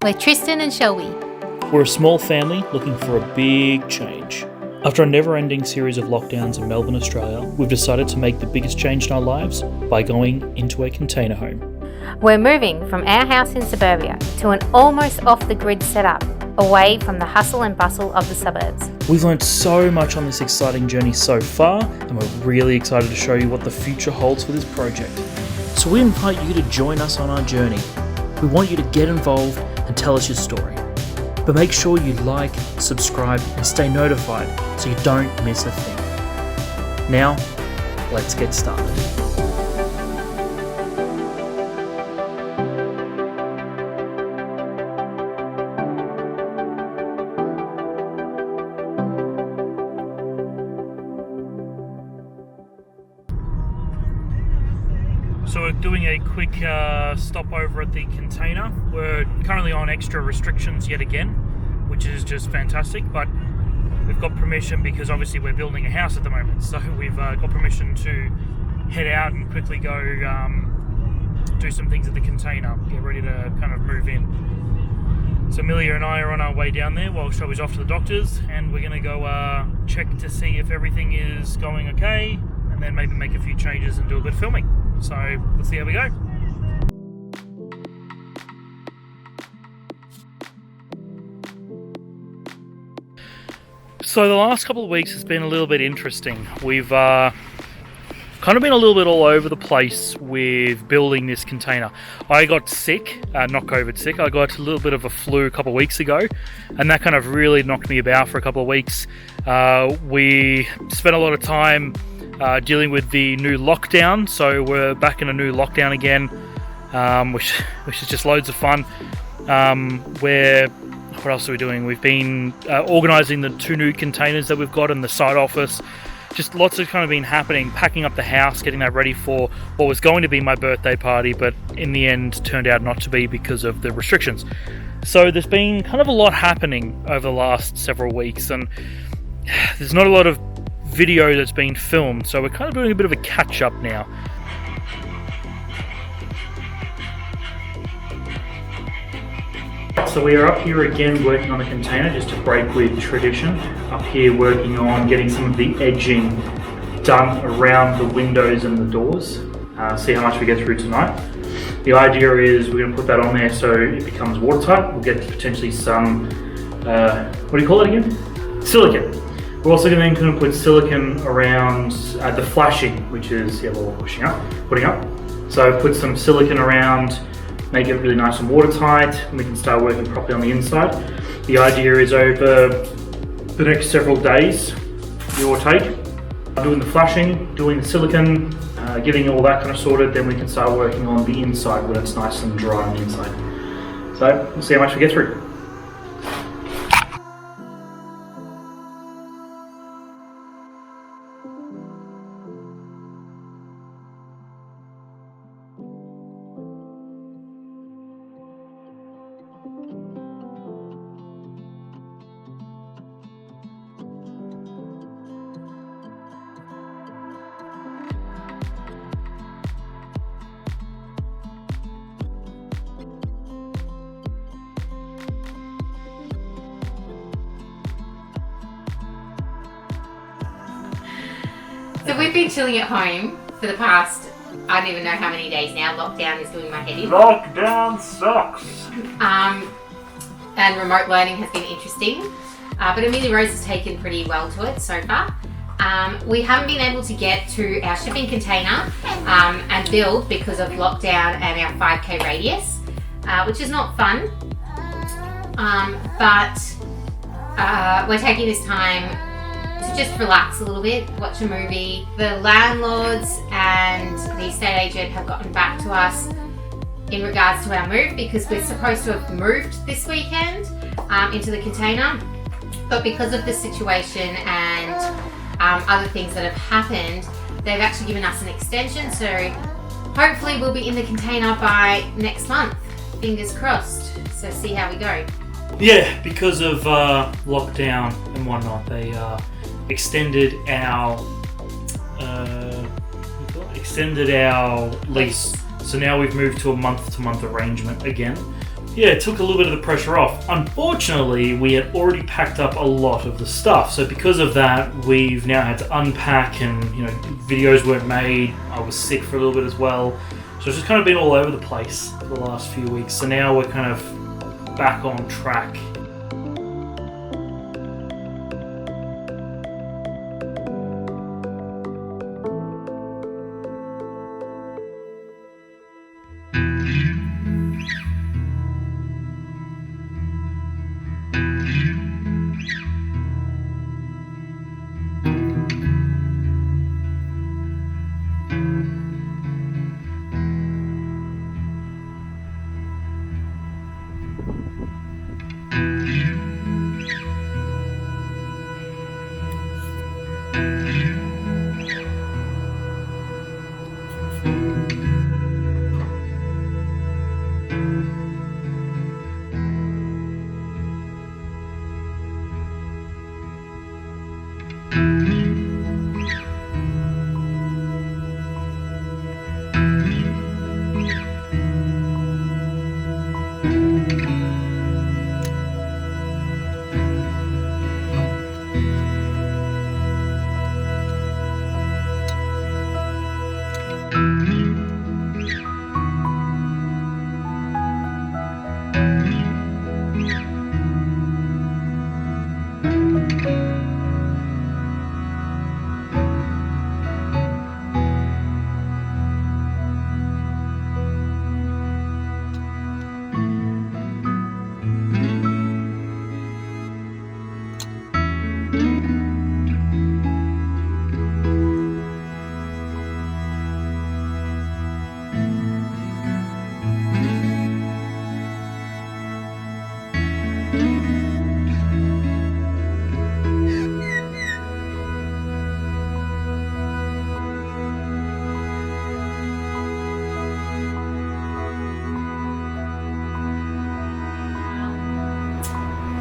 We're Tristan and Shelby. We're a small family looking for a big change. After a never-ending series of lockdowns in Melbourne, Australia, we've decided to make the biggest change in our lives by going into a container home. We're moving from our house in suburbia to an almost off-the-grid setup, away from the hustle and bustle of the suburbs. We've learned so much on this exciting journey so far, and we're really excited to show you what the future holds for this project. So we invite you to join us on our journey. We want you to get involved and tell us your story. But make sure you like, subscribe, and stay notified so you don't miss a thing. Now, let's get started. So we're doing a quick stopover at the container. We're currently on extra restrictions yet again, which is just fantastic, but we've got permission because obviously we're building a house at the moment, so we've got permission to head out and quickly go do some things at the container, get ready to kind of move in. So Amelia and I are on our way down there while Shelby's off to the doctors, and we're going to go check to see if everything is going okay, and then maybe make a few changes and do a bit of filming. So let's see how we go. So the last couple of weeks has been a little bit interesting. We've kind of been a little bit all over the place with building this container. I got sick, not COVID sick. I got a little bit of a flu a couple of weeks ago, and that kind of really knocked me about for a couple of weeks. We spent a lot of time dealing with the new lockdown, so we're back in a new lockdown again, which is just loads of fun. What else are we doing? We've been organising the 2 new containers that we've got in the site office. Just lots of kind of been happening, packing up the house, getting that ready for what was going to be my birthday party, but in the end turned out not to be because of the restrictions. So there's been kind of a lot happening over the last several weeks, and there's not a lot of video that's been filmed, so we're kind of doing a bit of a catch-up now. So we are up here again working on the container just to break with tradition. Up here working on getting some of the edging done around the windows and the doors. See how much we get through tonight. The idea is we're going to put that on there so it becomes watertight. We'll get potentially some, what do you call it again? Silicone. We're also going to put silicone around the flashing, which is what we're putting up. So put some silicone around, make it really nice and watertight, and we can start working properly on the inside. The idea is over the next several days, give or take, doing the flashing, doing the silicone, getting all that kind of sorted, then we can start working on the inside when it's nice and dry on the inside. So we'll see how much we get through. So we've been chilling at home for the past, I don't even know how many days now. Lockdown is doing my head in. Lockdown sucks! And remote learning has been interesting. But Amelia Rose has taken pretty well to it so far. We haven't been able to get to our shipping container and build because of lockdown and our 5K radius, which is not fun. But we're taking this time to just relax a little bit, watch a movie. The landlords and the estate agent have gotten back to us in regards to our move because we're supposed to have moved this weekend into the container, but because of the situation and other things that have happened, they've actually given us an extension, so hopefully we'll be in the container by next month. Fingers crossed. So see how we go. Yeah, because of lockdown and whatnot, they extended our lease. So now we've moved to a month-to-month arrangement again, yeah, it took a little bit of the pressure off. Unfortunately, we had already packed up a lot of the stuff. So because of that, we've now had to unpack and, videos weren't made. I was sick for a little bit as well. So it's just kind of been all over the place for the last few weeks. So now we're kind of back on track.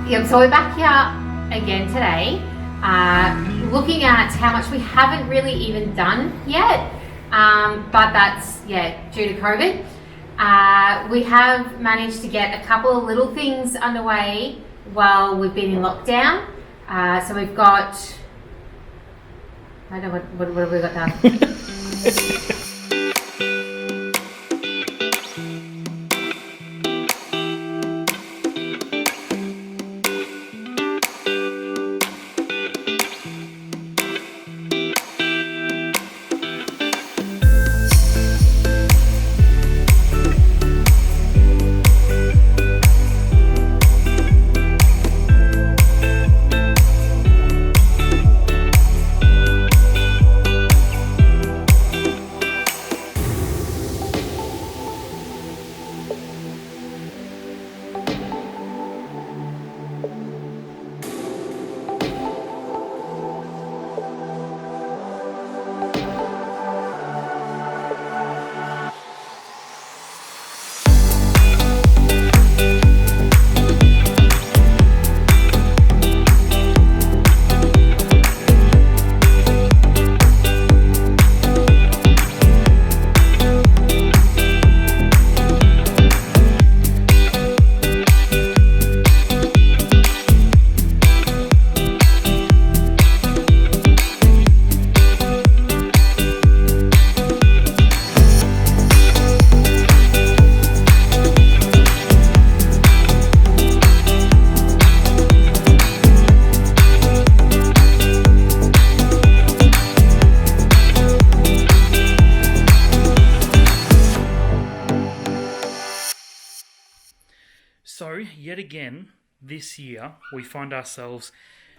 Yep, so we're back here again today, looking at how much we haven't really even done yet, but that's, due to COVID. We have managed to get a couple of little things underway while we've been in lockdown. So we've got, I don't know, what have we got done? So, yet again, this year, we find ourselves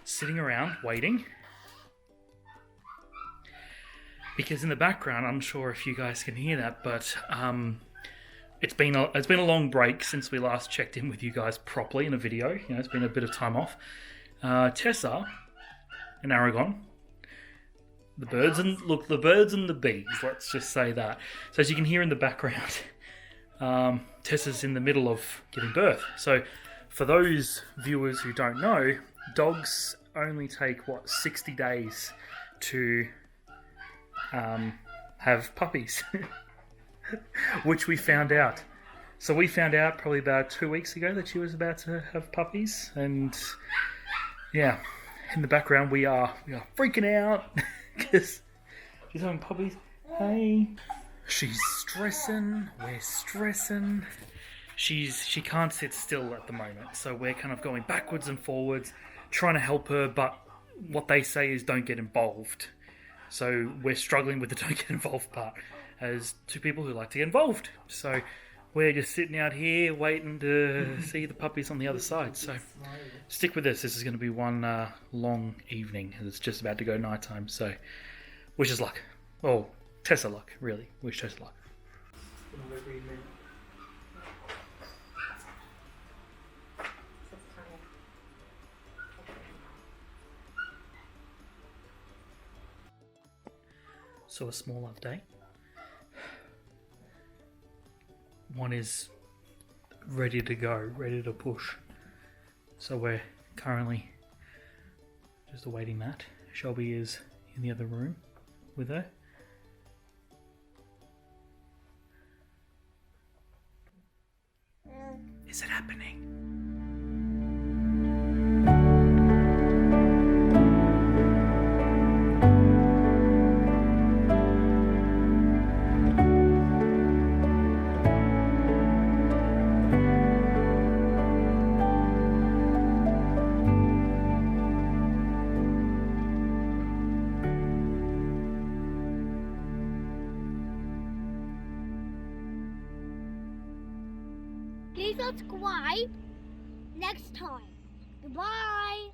sitting around waiting. Because in the background, I'm sure if you guys can hear that, but it's been a long break since we last checked in with you guys properly in a video. It's been a bit of time off. Tessa and Aragon, the birds and the bees. Let's just say that. So as you can hear in the background, Tessa's in the middle of giving birth. So for those viewers who don't know, dogs only take 60 days to have puppies, which we found out. So we found out probably about 2 weeks ago that she was about to have puppies, and yeah, in the background we are freaking out because she's having puppies. Hey, she's stressing. We're stressing. She can't sit still at the moment, so we're kind of going backwards and forwards, trying to help her. But what they say is don't get involved. So we're struggling with the don't get involved part as two people who like to get involved. So we're just sitting out here waiting to see the puppies on the other side. So stick with us. This is going to be one long evening, and it's just about to go nighttime. So wish us luck. Oh, Tessa luck, really. Wish Tessa luck. So a small update. One is ready to go, ready to push. So we're currently just awaiting that. Shelby is in the other room with her. Is it happening? Please subscribe next time. Goodbye.